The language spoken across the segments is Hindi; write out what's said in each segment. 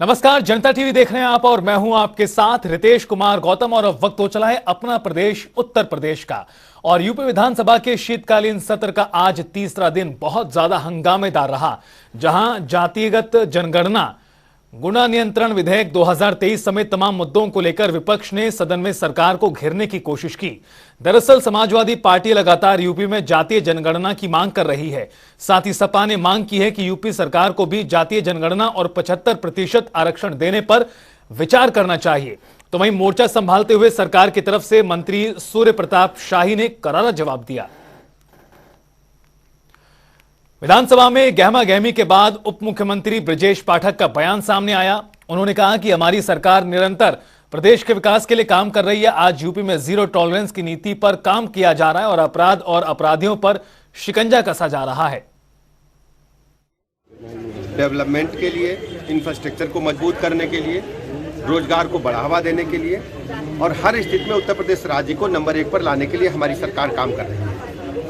नमस्कार, जनता टीवी देख रहे हैं आप और मैं हूं आपके साथ रितेश कुमार गौतम। और अब वक्त हो चला है अपना प्रदेश उत्तर प्रदेश का। और यूपी विधानसभा के शीतकालीन सत्र का आज तीसरा दिन बहुत ज्यादा हंगामेदार रहा, जहां जातिगत जनगणना, गुणा नियंत्रण विधेयक 2023 समेत तमाम मुद्दों को लेकर विपक्ष ने सदन में सरकार को घेरने की कोशिश की। दरअसल समाजवादी पार्टी लगातार यूपी में जातीय जनगणना की मांग कर रही है। साथ ही सपा ने मांग की है कि यूपी सरकार को भी जातीय जनगणना और 75% आरक्षण देने पर विचार करना चाहिए। तो वहीं मोर्चा संभालते हुए सरकार की तरफ से मंत्री सूर्य प्रताप शाही ने करारा जवाब दिया। विधानसभा में गहमा गहमी के बाद उप मुख्यमंत्री ब्रजेश पाठक का बयान सामने आया। उन्होंने कहा कि हमारी सरकार निरंतर प्रदेश के विकास के लिए काम कर रही है। आज यूपी में जीरो टॉलरेंस की नीति पर काम किया जा रहा है और अपराध और अपराधियों पर शिकंजा कसा जा रहा है। डेवलपमेंट के लिए, इंफ्रास्ट्रक्चर को मजबूत करने के लिए, रोजगार को बढ़ावा देने के लिए और हर स्थिति में उत्तर प्रदेश राज्य को नंबर 1 पर लाने के लिए हमारी सरकार काम कर रही है।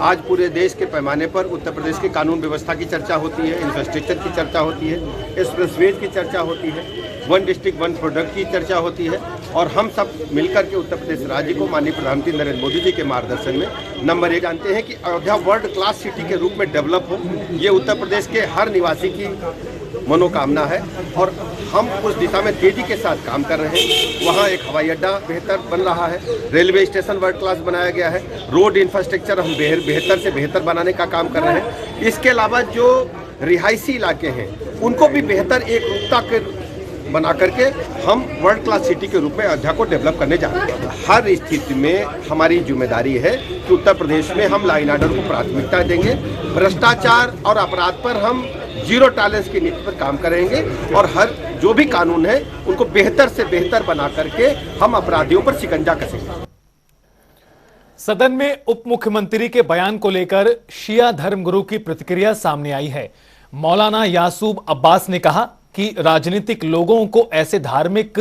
आज पूरे देश के पैमाने पर उत्तर प्रदेश की कानून व्यवस्था की चर्चा होती है, इंफ्रास्ट्रक्चर की चर्चा होती है, एक्सप्रेसवेज की चर्चा होती है, वन डिस्ट्रिक्ट वन प्रोडक्ट की चर्चा होती है। और हम सब मिलकर के उत्तर प्रदेश राज्य को माननीय प्रधानमंत्री नरेंद्र मोदी जी के मार्गदर्शन में नंबर 1 जानते हैं कि अयोध्या वर्ल्ड क्लास सिटी के रूप में डेवलप हो, ये उत्तर प्रदेश के हर निवासी की मनोकामना है और हम उस दिशा में तेजी के साथ काम कर रहे हैं। वहाँ एक हवाई अड्डा बेहतर बन रहा है, रेलवे स्टेशन वर्ल्ड क्लास बनाया गया है, रोड इंफ्रास्ट्रक्चर हम बेहतर से बेहतर बनाने का काम कर रहे हैं। इसके अलावा जो रिहायशी इलाके हैं उनको भी बेहतर एक रूपता के बना करके हम वर्ल्ड क्लास सिटी के रूप में अयोध्या को डेवलप करने जा रहे हैं। हर स्थिति में हमारी जिम्मेदारी है कि उत्तर प्रदेश में हम लॉ एंड ऑर्डर को प्राथमिकता देंगे, भ्रष्टाचार और अपराध पर हम जीरो टॉलरेंस की नीति पर काम करेंगे और हर जो भी कानून है उनको बेहतर से बेहतर बना करके हम अपराधियों पर शिकंजा कसेंगे। सदन में उप मुख्यमंत्री के बयान को लेकर शिया धर्मगुरु की प्रतिक्रिया सामने आई है। मौलाना यासूब अब्बास ने कहा कि राजनीतिक लोगों को ऐसे धार्मिक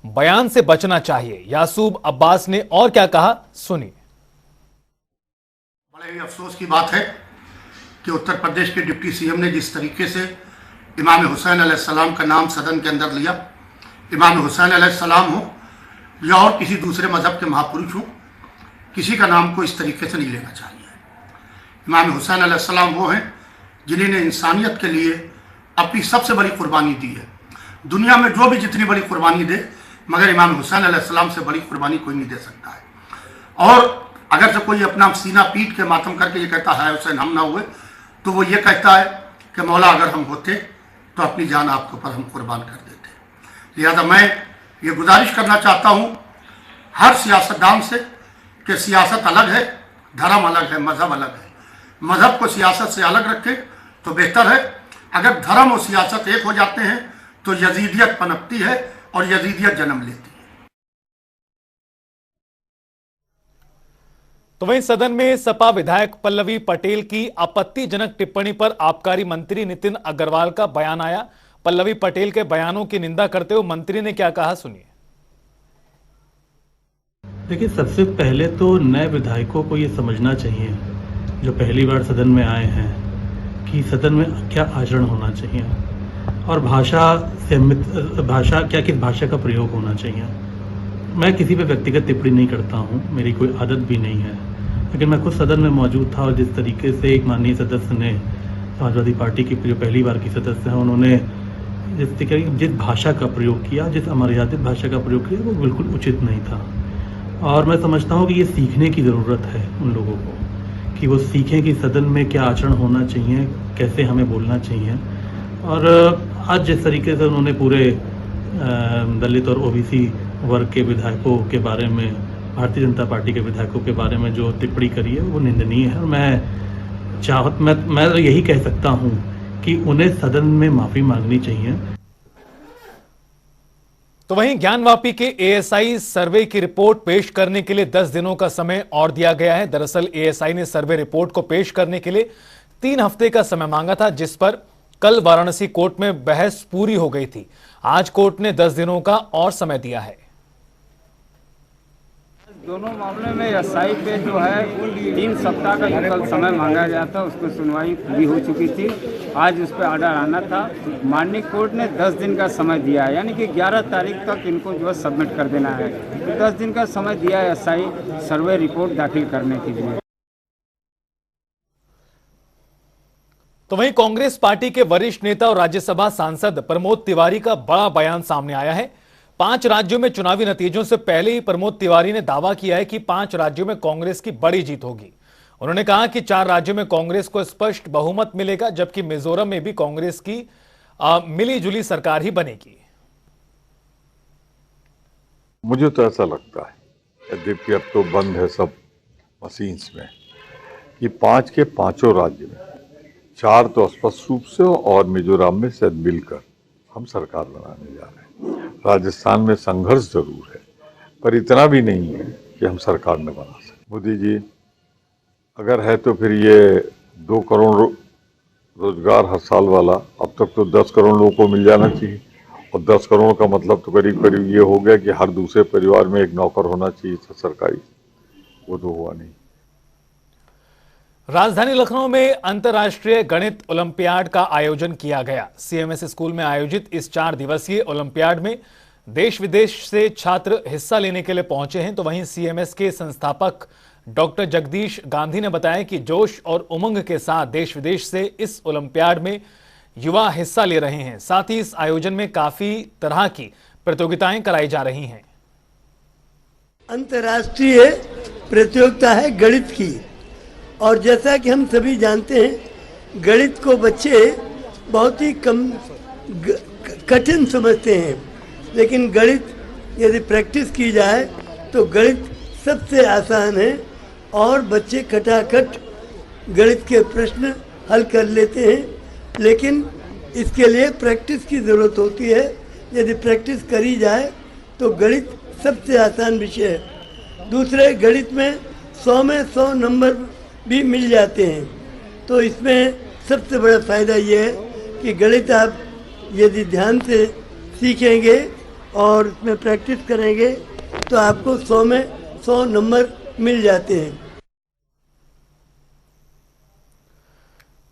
बयान से बचना चाहिए। यासूब अब्बास ने और क्या कहा, सुनिए। बड़े ही अफसोस की बात है कि उत्तर प्रदेश के डिप्टी सीएम ने जिस तरीके से इमाम हुसैन अलैहिस्सलाम का नाम सदन के अंदर लिया, इमाम हुसैन अलैहिस्सलाम हो या और किसी दूसरे मजहब के महापुरुष हो, किसी का नाम को इस तरीके से नहीं लेना चाहिए। इमाम हुसैन अलैहिस्सलाम वो हैं जिन्होंने इंसानियत के लिए अपनी सबसे बड़ी कुर्बानी दी है। दुनिया में जो भी जितनी बड़ी कुर्बानी दे, मगर इमाम हुसैन अलैहिस्सलाम से बड़ी कुर्बानी कोई नहीं दे सकता है। और अगर से कोई अपना सीना पीट के मातम करके ये कहता है हुसैन हम ना हुए, तो वो ये कहता है कि मौला अगर हम होते तो अपनी जान आपके ऊपर हम कुर्बान कर देते। लिहाजा मैं ये गुजारिश करना चाहता हूँ हर सियासतदान से कि सियासत अलग है, धर्म अलग है, मजहब अलग है। मजहब को सियासत से अलग रखें तो बेहतर है। अगर धर्म और सियासत एक हो जाते हैं तो यजीदियत पनपती है और यजीदियत जन्म लेती है। तो वहीं सदन में सपा विधायक पल्लवी पटेल की आपत्तिजनक टिप्पणी पर आबकारी मंत्री नितिन अग्रवाल का बयान आया। पल्लवी पटेल के बयानों की निंदा करते हुए मंत्री ने क्या कहा, सुनिए। देखिए, सबसे पहले तो नए विधायकों को ये समझना चाहिए जो पहली बार सदन में आए हैं कि सदन में क्या आचरण होना चाहिए और किस भाषा का प्रयोग होना चाहिए। मैं किसी पे व्यक्तिगत टिप्पणी नहीं करता हूँ, मेरी कोई आदत भी नहीं है, लेकिन मैं खुद सदन में मौजूद था और जिस तरीके से एक माननीय सदस्य ने, समाजवादी पार्टी की जो पहली बार की सदस्य हैं, उन्होंने जिस भाषा का प्रयोग किया, जिस अमर्यादित भाषा का प्रयोग किया, वो बिल्कुल उचित नहीं था। और मैं समझता हूँ कि ये सीखने की ज़रूरत है उन लोगों को, कि वो सीखें कि सदन में क्या आचरण होना चाहिए, कैसे हमें बोलना चाहिए। और आज जिस तरीके से उन्होंने पूरे दलित और ओबीसी वर्ग के विधायकों के बारे में, भारतीय जनता पार्टी के विधायकों के बारे में जो टिप्पणी करी है वो निंदनीय है। और मैं यही कह सकता हूँ कि उन्हें सदन में माफ़ी मांगनी चाहिए। तो वहीं ज्ञानवापी के एएसआई सर्वे की रिपोर्ट पेश करने के लिए 10 दिनों का समय और दिया गया है। दरअसल एएसआई ने सर्वे रिपोर्ट को पेश करने के लिए 3 हफ्ते का समय मांगा था, जिस पर कल वाराणसी कोर्ट में बहस पूरी हो गई थी। आज कोर्ट ने 10 दिनों का और समय दिया है। दोनों मामले में एसआई पे जो है 3 सप्ताह का जो कल समय मांगा गया था उसको सुनवाई पूरी हो चुकी थी। आज उस पर ऑर्डर आना था। माननीय कोर्ट ने 10 दिन का समय दिया है, यानी कि 11 तारीख तक इनको जो है सबमिट कर देना है। तो 10 दिन का समय दिया है एसआई सर्वे रिपोर्ट दाखिल करने के लिए। तो वहीं कांग्रेस पार्टी के वरिष्ठ नेता और राज्यसभा सांसद प्रमोद तिवारी का बड़ा बयान सामने आया है। 5 राज्यों में चुनावी नतीजों से पहले ही प्रमोद तिवारी ने दावा किया है कि 5 राज्यों में कांग्रेस की बड़ी जीत होगी। उन्होंने कहा कि 4 राज्यों में कांग्रेस को स्पष्ट बहुमत मिलेगा, जबकि मिजोरम में भी कांग्रेस की मिलीजुली सरकार ही बनेगी। मुझे तो ऐसा लगता है, यद्यपि अब तो बंद है सब मशीन्स में, कि 5 के 5 राज्य में 4 तो स्पष्ट रूप से और मिजोरम में शायद मिलकर हम सरकार बनाने जा रहे हैं। राजस्थान में संघर्ष जरूर है, पर इतना भी नहीं है कि हम सरकार न बना सकें। मोदी जी अगर है तो फिर ये 2 करोड़ रोजगार हर साल वाला, अब तक तो 10 करोड़ लोगों को मिल जाना चाहिए, और 10 करोड़ का मतलब तो करीब करीब ये हो गया कि हर दूसरे परिवार में एक नौकर होना चाहिए था सरकारी, वो तो हुआ नहीं। राजधानी लखनऊ में अंतर्राष्ट्रीय गणित ओलंपियाड का आयोजन किया गया। सीएमएस स्कूल में आयोजित इस 4 दिवसीय ओलंपियाड में देश विदेश से छात्र हिस्सा लेने के लिए पहुंचे हैं। तो वहीं सीएमएस के संस्थापक डॉक्टर जगदीश गांधी ने बताया कि जोश और उमंग के साथ देश विदेश से इस ओलंपियाड में युवा हिस्सा ले रहे हैं। साथ ही इस आयोजन में काफी तरह की प्रतियोगिताएं कराई जा रही हैं। अंतर्राष्ट्रीय प्रतियोगिता है गणित की, और जैसा कि हम सभी जानते हैं गणित को बच्चे बहुत ही कठिन समझते हैं, लेकिन गणित यदि प्रैक्टिस की जाए तो गणित सबसे आसान है और बच्चे खटाखट गणित के प्रश्न हल कर लेते हैं। लेकिन इसके लिए प्रैक्टिस की ज़रूरत होती है। यदि प्रैक्टिस करी जाए तो गणित सबसे आसान विषय है। दूसरे, गणित में 100 में 100 नंबर भी मिल जाते हैं। तो इसमें सबसे बड़ा फ़ायदा ये है कि गणित आप यदि ध्यान से सीखेंगे और इसमें प्रैक्टिस करेंगे तो आपको 100 में 100 नंबर मिल जाते हैं।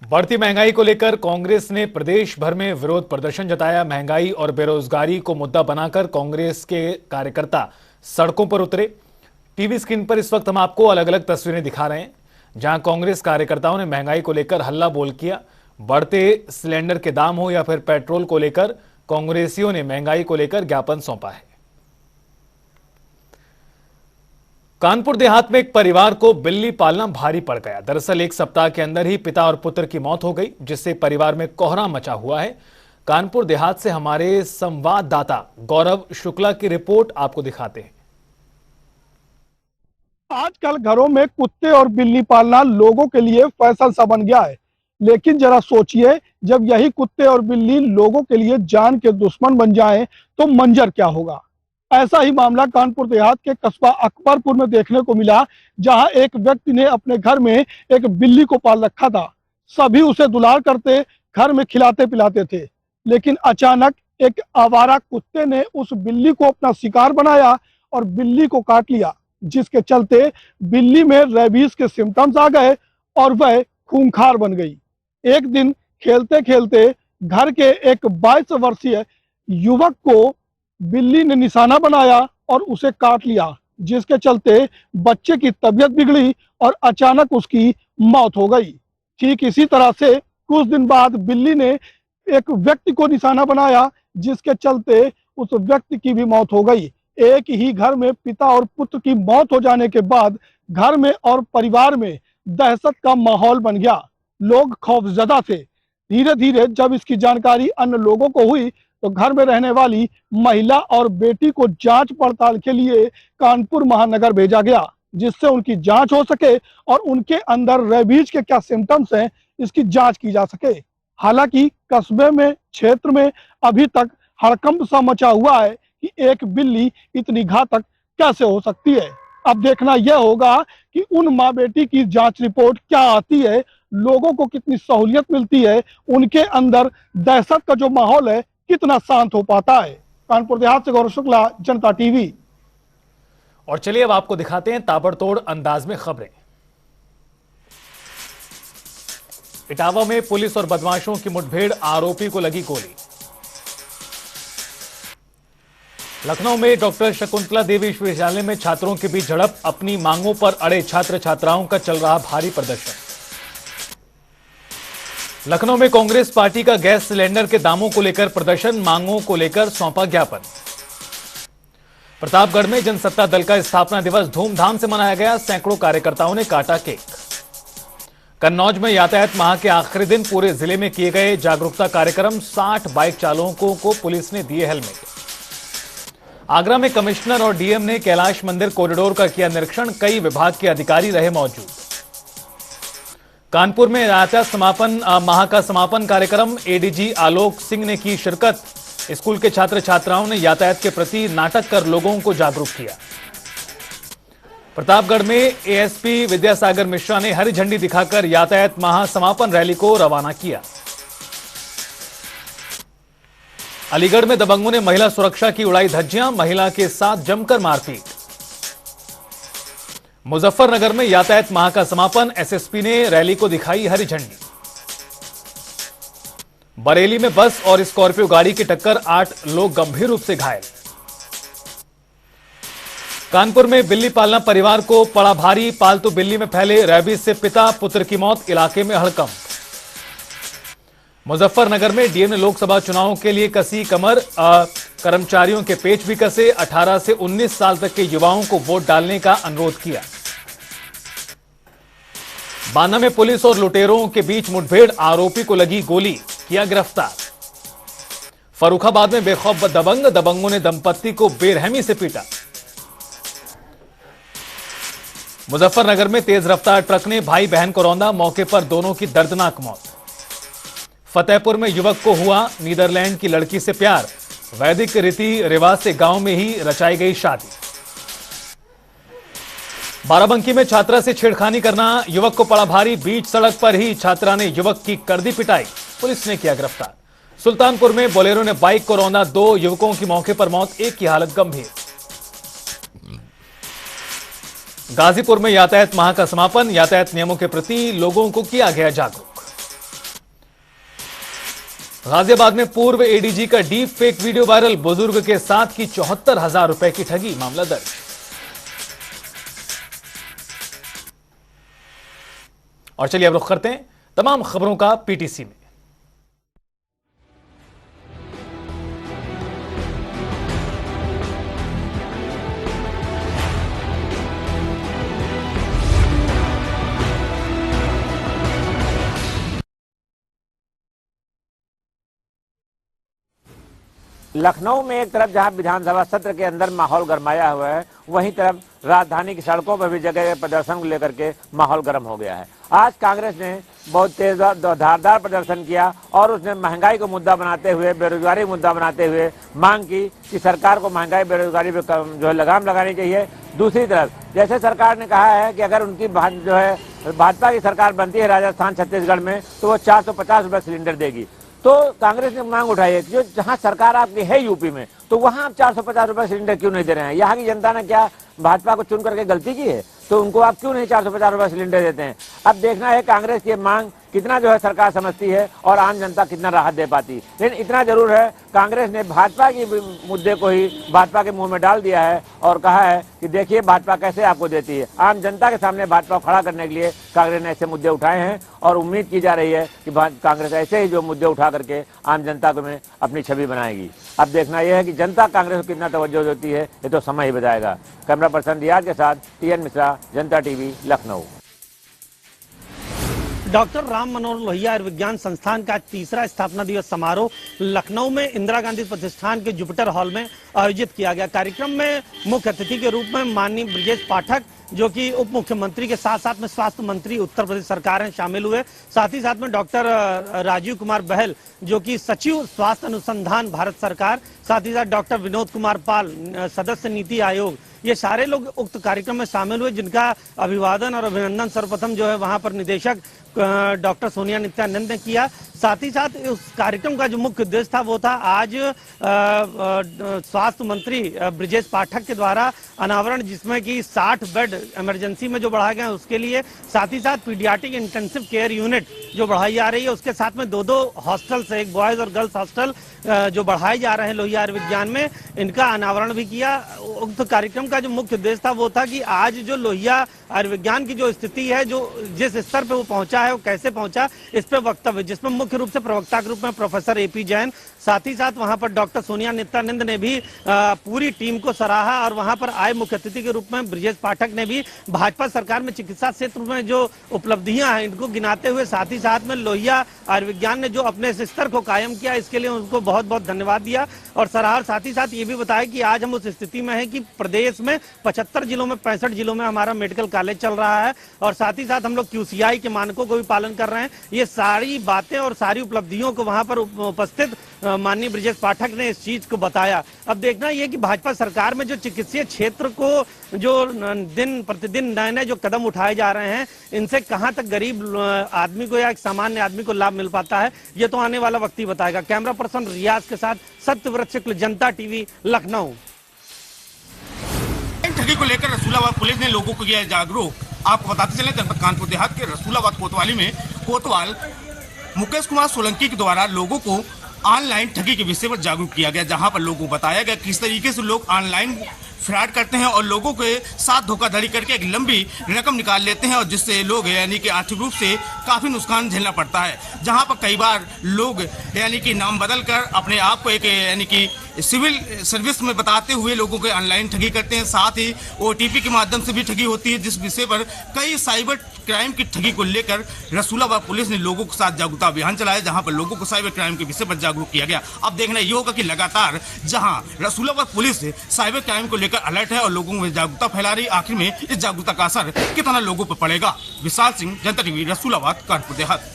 बढ़ती महंगाई को लेकर कांग्रेस ने प्रदेश भर में विरोध प्रदर्शन जताया। महंगाई और बेरोजगारी को मुद्दा बनाकर कांग्रेस के कार्यकर्ता सड़कों पर उतरे। टीवी स्क्रीन पर इस वक्त हम आपको अलग अलग तस्वीरें दिखा रहे हैं, जहां कांग्रेस कार्यकर्ताओं ने महंगाई को लेकर हल्ला बोल किया। बढ़ते सिलेंडर के दाम हो या फिर पेट्रोल को लेकर कांग्रेसियों ने महंगाई को लेकर ज्ञापन सौंपा है। कानपुर देहात में एक परिवार को बिल्ली पालना भारी पड़ गया। दरअसल 1 सप्ताह के अंदर ही पिता और पुत्र की मौत हो गई, जिससे परिवार में कोहराम मचा हुआ है। कानपुर देहात से हमारे संवाददाता गौरव शुक्ला की रिपोर्ट आपको दिखाते हैं। आजकल घरों में कुत्ते और बिल्ली पालना लोगों के लिए फैशन सा बन गया है, लेकिन जरा सोचिए, जब यही कुत्ते और बिल्ली लोगों के लिए जान के दुश्मन बन जाएं तो मंजर क्या होगा। ऐसा ही मामला कानपुर देहात के कस्बा अकबरपुर में देखने को मिला, जहां एक व्यक्ति ने अपने घर में एक बिल्ली को पाल रखा था। सभी उसे दुलार करते, घर में खिलाते पिलाते थे, लेकिन अचानक एक आवारा कुत्ते ने उस बिल्ली को अपना शिकार बनाया और बिल्ली को काट लिया, जिसके चलते बिल्ली में रेबीज के सिम्टम्स आ गए और वह खूंखार बन गई। एक दिन खेलते खेलते घर के एक 22 वर्षीय युवक को बिल्ली ने निशाना बनाया और उसे काट लिया, जिसके चलते बच्चे की तबीयत बिगड़ी और अचानक उसकी मौत हो गई। ठीक इसी तरह से कुछ दिन बाद बिल्ली ने एक व्यक्ति को निशाना बनाया, जिसके चलते उस व्यक्ति की भी मौत हो गई। एक ही घर में पिता और पुत्र की मौत हो जाने के बाद घर में और परिवार में दहशत का माहौल बन गया। लोग खौफजदा थे। धीरे धीरे जब इसकी जानकारी अन्य लोगों को हुई तो घर में रहने वाली महिला और बेटी को जांच पड़ताल के लिए कानपुर महानगर भेजा गया, जिससे उनकी जांच हो सके और उनके अंदर रेबीज के क्या सिम्टम्स हैं इसकी जांच की जा सके। हालांकि कस्बे में, क्षेत्र में अभी तक हड़कंप सा मचा हुआ है कि एक बिल्ली इतनी घातक कैसे हो सकती है। अब देखना यह होगा कि उन माँ बेटी की जांच रिपोर्ट क्या आती है, लोगों को कितनी सहूलियत मिलती है, उनके अंदर दहशत का जो माहौल है कितना शांत हो पाता है। कानपुर देहात से गौरव शुक्ला, जनता टीवी। और चलिए अब आपको दिखाते हैं ताबड़तोड़ अंदाज में खबरें। इटावा में पुलिस और बदमाशों की मुठभेड़, आरोपी को लगी गोली। लखनऊ में डॉक्टर शकुंतला देवी विश्वविद्यालय में छात्रों के बीच झड़प, अपनी मांगों पर अड़े छात्र छात्राओं का चल रहा भारी प्रदर्शन। लखनऊ में कांग्रेस पार्टी का गैस सिलेंडर के दामों को लेकर प्रदर्शन, मांगों को लेकर सौंपा ज्ञापन। प्रतापगढ़ में जनसत्ता दल का स्थापना दिवस धूमधाम से मनाया गया, सैकड़ों कार्यकर्ताओं ने काटा केक। कन्नौज में यातायात माह के आखिरी दिन पूरे जिले में किए गए जागरूकता कार्यक्रम, 60 बाइक चालकों को पुलिस ने दिए हेलमेट। आगरा में कमिश्नर और डीएम ने कैलाश मंदिर कॉरिडोर का किया निरीक्षण, कई विभाग के अधिकारी रहे मौजूद। कानपुर में यातायात माह का समापन कार्यक्रम, एडीजी आलोक सिंह ने की शिरकत। स्कूल के छात्र छात्राओं ने यातायात के प्रति नाटक कर लोगों को जागरूक किया। प्रतापगढ़ में एएसपी विद्यासागर मिश्रा ने हरी झंडी दिखाकर यातायात माह समापन रैली को रवाना किया। अलीगढ़ में दबंगों ने महिला सुरक्षा की उड़ाई धज्जियां, महिला के साथ जमकर मारपीट। मुजफ्फरनगर में यातायात माह का समापन, एसएसपी ने रैली को दिखाई हरी झंडी। बरेली में बस और स्कॉर्पियो गाड़ी की टक्कर, 8 लोग गंभीर रूप से घायल। कानपुर में बिल्ली पालना परिवार को पड़ा भारी, पालतू बिल्ली में फैले रेबीज से पिता पुत्र की मौत, इलाके में हड़कंप। मुजफ्फरनगर में डीएम ने लोकसभा चुनावों के लिए कसी कमर, कर्मचारियों के पेच भी कसे, 18 से 19 साल तक के युवाओं को वोट डालने का अनुरोध किया। बांदा में पुलिस और लुटेरों के बीच मुठभेड़, आरोपी को लगी गोली, किया गिरफ्तार। फर्रुखाबाद में बेखौफ दबंगों ने दंपत्ति को बेरहमी से पीटा। मुजफ्फरनगर में तेज रफ्तार ट्रक ने भाई बहन को रौंदा, मौके पर दोनों की दर्दनाक मौत। फतेहपुर में युवक को हुआ नीदरलैंड की लड़की से प्यार, वैदिक रीति रिवाज से गांव में ही रचाई गई शादी। बाराबंकी में छात्रा से छेड़खानी करना, युवक को पड़ा भारी, बीच सड़क पर ही छात्रा ने युवक की कर दी पिटाई, पुलिस ने किया गिरफ्तार। सुल्तानपुर में बोलेरो ने बाइक को रौंदा, 2 युवकों की मौके पर मौत, एक की हालत गंभीर। गाजीपुर में यातायात माह का समापन, यातायात नियमों के प्रति लोगों को किया गया जागरूक। गाजियाबाद में पूर्व एडीजी का डीप फेक वीडियो वायरल, बुजुर्ग के साथ की 74,000 रुपए की ठगी, मामला दर्ज। और चलिए अब रुख करते हैं तमाम खबरों का पीटीसी में। लखनऊ में एक तरफ जहां विधानसभा सत्र के अंदर माहौल गरमाया हुआ है, वहीं तरफ राजधानी की सड़कों पर भी जगह प्रदर्शन को लेकर के माहौल गर्म हो गया है। आज कांग्रेस ने बहुत तेज धारदार प्रदर्शन किया और उसने महंगाई को मुद्दा बनाते हुए, बेरोजगारी मुद्दा बनाते हुए मांग की कि सरकार को महंगाई बेरोजगारी पे जो है लगाम लगानी चाहिए। दूसरी तरफ जैसे सरकार ने कहा है कि अगर उनकी जो है भाजपा की सरकार बनती है राजस्थान छत्तीसगढ़ में, तो वो 450 रुपये सिलेंडर देगी। तो कांग्रेस ने मांग उठाई है कि जो जहां सरकार आपकी है यूपी में, तो वहां आप 450 रुपये सिलेंडर क्यों नहीं दे रहे हैं? यहाँ की जनता ने क्या भाजपा को चुन करके गलती की है? तो उनको आप क्यों नहीं 450 रुपये सिलेंडर देते हैं? अब देखना है कांग्रेस की मांग कितना जो है सरकार समझती है और आम जनता कितना राहत दे पाती। लेकिन इतना जरूर है, कांग्रेस ने भाजपा की मुद्दे को ही भाजपा के मुंह में डाल दिया है और कहा है कि देखिए भाजपा कैसे आपको देती है। आम जनता के सामने भाजपा को खड़ा करने के लिए कांग्रेस ने ऐसे मुद्दे उठाए हैं और उम्मीद की जा रही है कि कांग्रेस ऐसे ही जो मुद्दे उठा करके आम जनता को में अपनी छवि बनाएगी। अब देखना यह है कि जनता कांग्रेस को कितना तवज्जो देती है, ये तो समय ही बताएगा। कैमरा पर्सन रियाज के साथ टीएन मिश्रा, जनता टीवी, लखनऊ। डॉक्टर राम मनोहर लोहिया आयुर्विज्ञान संस्थान का तीसरा स्थापना दिवस समारोह लखनऊ में इंदिरा गांधी प्रतिष्ठान के जुपिटर हॉल में आयोजित किया गया। कार्यक्रम में मुख्य अतिथि के रूप में माननीय ब्रजेश पाठक, जो कि उप मुख्यमंत्री के साथ साथ में स्वास्थ्य मंत्री उत्तर प्रदेश सरकार हैं, शामिल हुए। साथ ही साथ में डॉक्टर राजीव कुमार बहल, जो कि सचिव स्वास्थ्य अनुसंधान भारत सरकार, साथ ही साथ डॉक्टर विनोद कुमार पाल, सदस्य नीति आयोग, ये सारे लोग उक्त कार्यक्रम में शामिल हुए, जिनका अभिवादन और अभिनंदन सर्वप्रथम जो है वहां पर निदेशक डॉक्टर सोनिया नित्यानंद ने किया। साथ ही साथ उस कार्यक्रम का जो मुख्य उद्देश्य था वो था आज स्वास्थ्य मंत्री ब्रिजेश पाठक के द्वारा अनावरण, जिसमें कि 60 बेड इमरजेंसी में जो बढ़ाए गए उसके लिए, साथ ही साथ पीडियाट्रिक इंटेंसिव केयर यूनिट जो बढ़ाई जा रही है, उसके साथ में 2 हॉस्टल से, एक बॉयज और गर्ल्स हॉस्टल जो बढ़ाए जा रहे हैं लोहिया आयुर्विज्ञान में, इनका अनावरण भी किया। उक्त कार्यक्रम का जो मुख्य उद्देश्य था वो था कि आज जो लोहिया आयुर्विज्ञान की जो स्थिति है, जो जिस स्तर पे वो पहुंचा है, वो कैसे पहुंचा, इस पे वक्तव्य, जिसमें मुख्य रूप से प्रवक्ता के रूप में प्रोफेसर AP जैन, साथ ही साथ वहां पर डॉक्टर सोनिया नित्यानंद ने भी पूरी टीम को सराहा और वहां पर आए मुख्य अतिथि के रूप में ब्रिजेश पाठक ने भी भाजपा सरकार में चिकित्सा क्षेत्र में जो उपलब्धियां हैं इनको गिनाते हुए, साथ ही साथ में लोहिया आयुर्विज्ञान ने जो अपने स्तर को कायम किया, इसके लिए उनको बहुत बहुत धन्यवाद दिया और सराहा। साथ ही साथ ये भी बताया कि आज हम उस स्थिति में है कि प्रदेश में 75 जिलों में 65 जिलों में हमारा मेडिकल कॉलेज चल रहा है और साथ ही साथ हम लोग QCI के मानकों को भी पालन कर रहे हैं। ये सारी बातें और सारी उपलब्धियों को वहां पर उपस्थित माननीय ब्रिजेश पाठक ने इस चीज को बताया। अब देखना यह कि भाजपा सरकार में जो चिकित्सीय क्षेत्र को जो दिन प्रतिदिन नए नए जो कदम उठाए जा रहे हैं, इनसे कहां तक गरीब आदमी को या एक सामान्य आदमी को लाभ मिल पाता है, ये तो आने वाला वक्त ही बताएगा। कैमरा पर्सन रियाज के साथ सत्यव्रत शुक्ल, जनता TV, लखनऊ। ठगी को लेकर रसूलाबाद पुलिस ने लोगों को किया जागरूक। आपको बताते चले, जनपद कानपुर देहात के रसूलाबाद कोतवाली में कोतवाल मुकेश कुमार सोलंकी के द्वारा लोगों को ऑनलाइन ठगी के विषय पर जागरूक किया गया, जहां पर लोगों को बताया गया किस तरीके से लोग ऑनलाइन फ्रॉड करते हैं और लोगों के साथ धोखाधड़ी करके एक लंबी रकम निकाल लेते हैं और जिससे लोग यानी कि आर्थिक रूप से काफ़ी नुकसान झेलना पड़ता है। जहां पर कई बार लोग यानी कि नाम बदल कर अपने आप को एक यानी कि सिविल सर्विस में बताते हुए लोगों के ऑनलाइन ठगी करते हैं। साथ ही OTP के माध्यम से भी ठगी होती है, जिस विषय पर कई साइबर क्राइम की ठगी को लेकर रसूलाबाद पुलिस ने लोगों के साथ जागरूकता अभियान चलाया, जहां पर लोगों को साइबर क्राइम के विषय पर जागरूक किया गया। अब देखना ये होगा कि लगातार जहां रसूलाबाद पुलिस साइबर क्राइम को लेकर अलर्ट है और लोगों में जागरूकता फैला रही, आखिर में इस जागरूकता का असर कितना लोगों पर पड़ेगा। विशाल सिंह, जनता TV, रसूलाबाद, कानपुर देहात।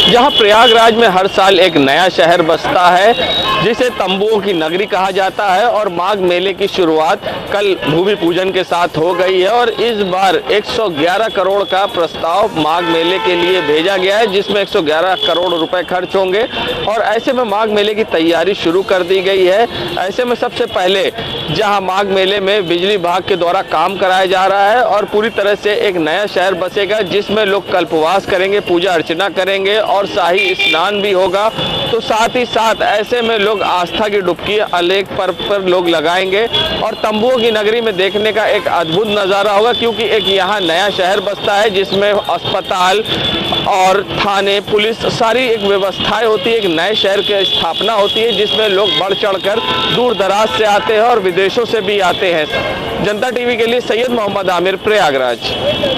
जहां प्रयागराज में हर साल एक नया शहर बसता है जिसे तंबुओं की नगरी कहा जाता है और माघ मेले की शुरुआत कल भूमि पूजन के साथ हो गई है और इस बार 111 करोड़ का प्रस्ताव माघ मेले के लिए भेजा गया है, जिसमें 111 करोड़ रुपए खर्च होंगे और ऐसे में माघ मेले की तैयारी शुरू कर दी गई है। ऐसे में सबसे पहले जहां माघ मेले में बिजली विभाग के द्वारा काम कराया जा रहा है और पूरी तरह से एक नया शहर बसेगा, जिसमें लोग कल्पवास करेंगे, पूजा अर्चना करेंगे और शाही स्नान भी होगा। तो साथ ही साथ ऐसे में लोग आस्था की डुबकी अनेक पर्व पर लोग लगाएंगे और तंबुओं की नगरी में देखने का एक अद्भुत नज़ारा होगा, क्योंकि एक यहाँ नया शहर बसता है जिसमें अस्पताल और थाने, पुलिस, सारी एक व्यवस्थाएं होती है। एक नए शहर की स्थापना होती है जिसमें लोग बढ़ चढ़कर दूर दराज से आते हैं और विदेशों से भी आते हैं। जनता TV के लिए सैयद मोहम्मद आमिर, प्रयागराज।